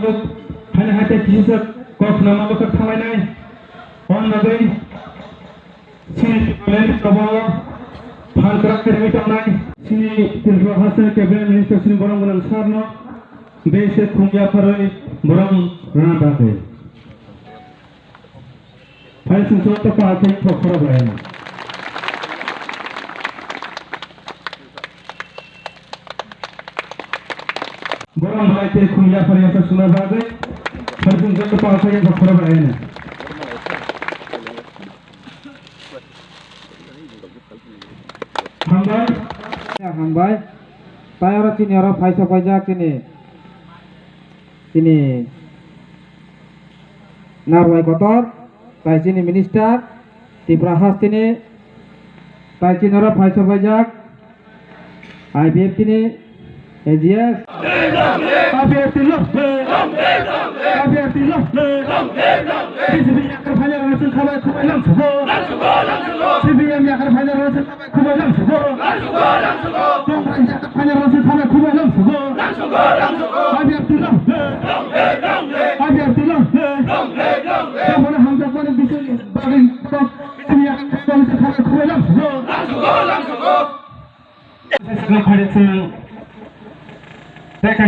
मुलुग फाइनो हाथे जिसक कखना माबखौ थांलायनाय अननानै सिनि टिपुलेन प्रभाव फानग्रा केरेमि थांनाय सिनि त्रिपुरा हासन केबिनेट मिनिस्टार सिनि बरं गोनां सारनो बेसे खुंया फारै बरं रानाबाखै फाइन सिंसो तपा आखै फखरा बायना बरं बायते खुंया फारै आसा सुना बागै फाइन सिंसो तपा आखै फखरा बायना Hambai, tayar sini orang faisa pajak sini narwai kotor, tay sini minister, Tripura has sini, tay sini orang faisa pajak, IPFT sini, AGS, IPFT loh, IPFT loh, BJP yakar fajar rasul khabar kubai lam sugo, CBM yakar fajar rasul khabar kubai lam sugo, Congress yakar fajar rasul khabar kubai lam sugo, IPFT loh, IPFT loh, kamu ham tak boleh bisa bagi kau, CBM yakar fajar rasul khabar kubai lam sugo. Sekarang hari ini, saya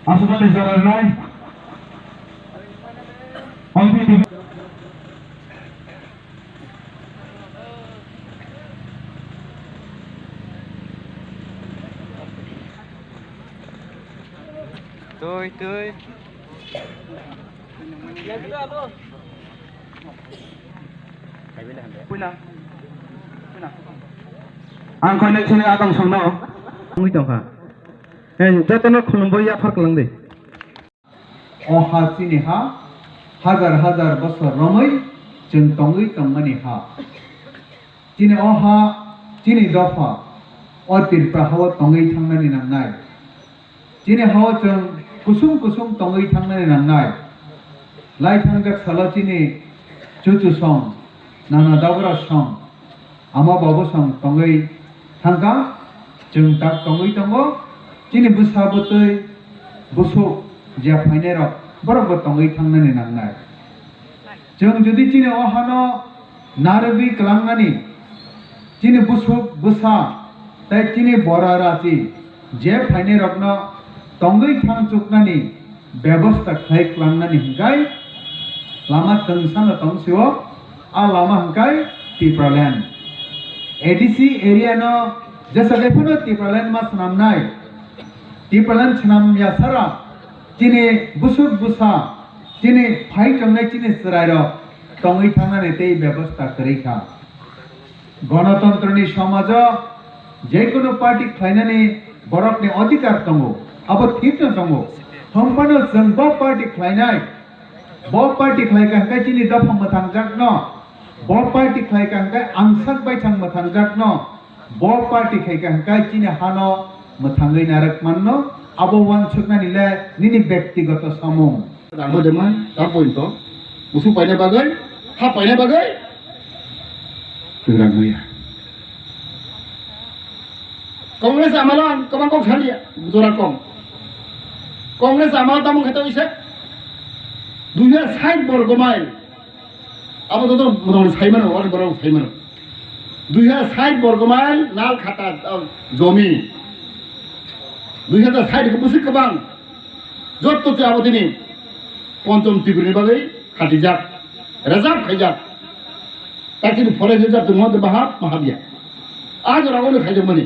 asupan di jalan lain. Tôi Ang connection ni atang song no. Ngi tong ha. Jatana khulumbai ya fark lang de. Oha sini ha. Hajar bosor romai jeng tongui tongmani ha. Sini oha sini dofa. Otir prahawa tongui thangnani nangnai. Sini hawa jeng kusum tongui thangnani nangnai. Lai thangjak sala sini cucu song. Nana dabra song. Ama babu song tongui thangka jeng tak tongui tongo. Sini busa butui busuk jia phainero borok tongui thangnani nangnai. Jeng jodi sini ohano narbi kalangnani sini busuk busa tai sini bora rati je phainero tongui thangchuknani ব্যবস্থা খাই ক্লাংনানি হিংকাই লামা তংসানো তংসিও आ Lama हिंकाय Tripura land ADC area no jasa depono Tripura land mas namnai Tripura land chnam ya sara chini busuk busa chini phai tongnai chini srairo tongui thangnani tei ব্যবস্থা khareikha গণতন্ত্রনি সমাজ যে কোনো party খাইনানি বরকনি অধিকার tongo abo thipna tongo thongpano जों ब party खाइनाय ब party खाइका हांकाय chini dofang matangjak no ब पार्टी खाइका हांकाय आंsak baithang matangjak no ब पार्टी खाइका हांकाय chini hano mathangai narak manno abo wansukna nile nini ব্যক্তিগত samung Daman tapointo musuh paine bagai ha paine bagai Surabaya Kongres amalan kamang kong salia Butorakong Kongres amal tamu kata bisa 2060 বর্গ mile আবার তো মোটামুটি সাইমানো অনেক বড় সাইমানো 2060 বর্গ mile নাল খাতা জমি 2060 কে বুঝি কবাং যত তে আবদিনি পঞ্চম ত্রিপুরা বাগৈ খাটি যাক রেজার্ভ খাই যাক তাকে ফরেস্ট রিজার্ভ মধ্যে বাহাব মাহাবিয়া আজ রাগনে খাই যাক মানে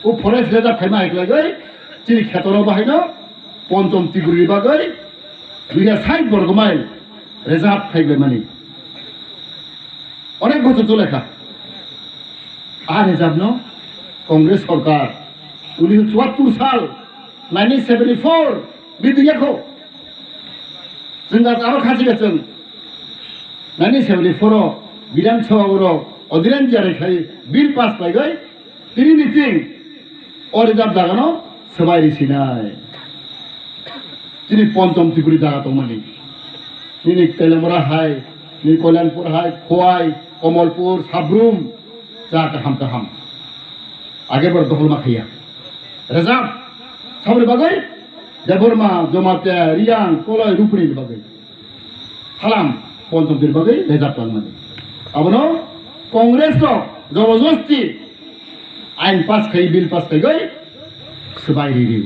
ও ফরেস্ট রিজার্ভ খাইমা একলাগৈ চিনি ক্ষেতর বাহাইনো পঞ্চম ত্রিপুরা বাগৈ 2060 বর্গ মাইল রেজার্ভ খাইবে মানে অনেক বছর চলে খা আর রেজার্ভ ন কংগ্রেস সরকার 1974 সাল 1974 বিদ্যুৎ जोंना आरो खासि गचों 1974 विधानसभा अधिरान जारेखाय बिल पास पाइगय तिनि नीतिं अरिजाब जागानो सबाय रिसिनाय तिनि पञ्चम त्रिपुरा जागा दंमानि तिनि तेलेमरा हाय नि कल्याणपुर हाय खोवाई कमलपुर साब्रुम जाका हाम आगे बर दखल माखैया रेजाब साबरे बागै देबरमा जमाते रियां कलय रुपणी बागै खालाम पंचम तिर बागै लेजा पालमानि अबनो कांग्रेस रो जबरदस्ती आइन पास खाई बिल पास खाई गई सबाई रिरिउ